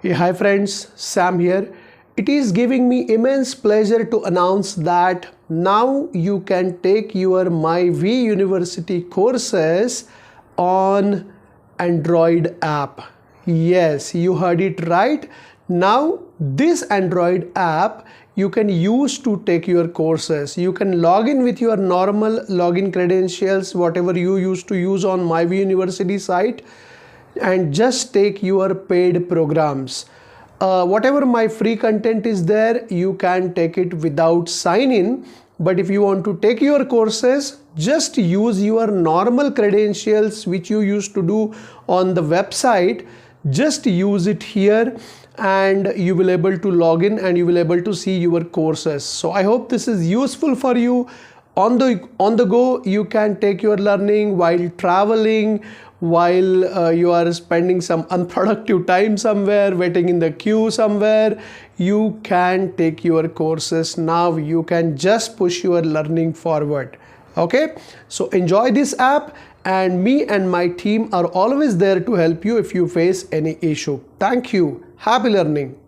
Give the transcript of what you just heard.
Hey, hi friends, Sam here. It is giving me immense pleasure to announce that now you can take your myVuniversity courses on Android app. Yes, you heard it right. Now this Android app you can use to take your courses. You can log in with your normal login credentials, whatever you used to use on myVuniversity site, and just take your paid programs. Whatever my free content is there, you can take it without sign in. But if you want to take your courses, just use your normal credentials which you used to do on the website. Just use it here and you will able to log in and you will able to see your courses. So I hope this is useful for you. On the go, you can take your learning while traveling, while you are spending some unproductive time somewhere, waiting in the queue somewhere. You can take your courses now. You can just push your learning forward. Okay, so enjoy this app, and me and my team are always there to help you if you face any issue. Thank you. Happy learning.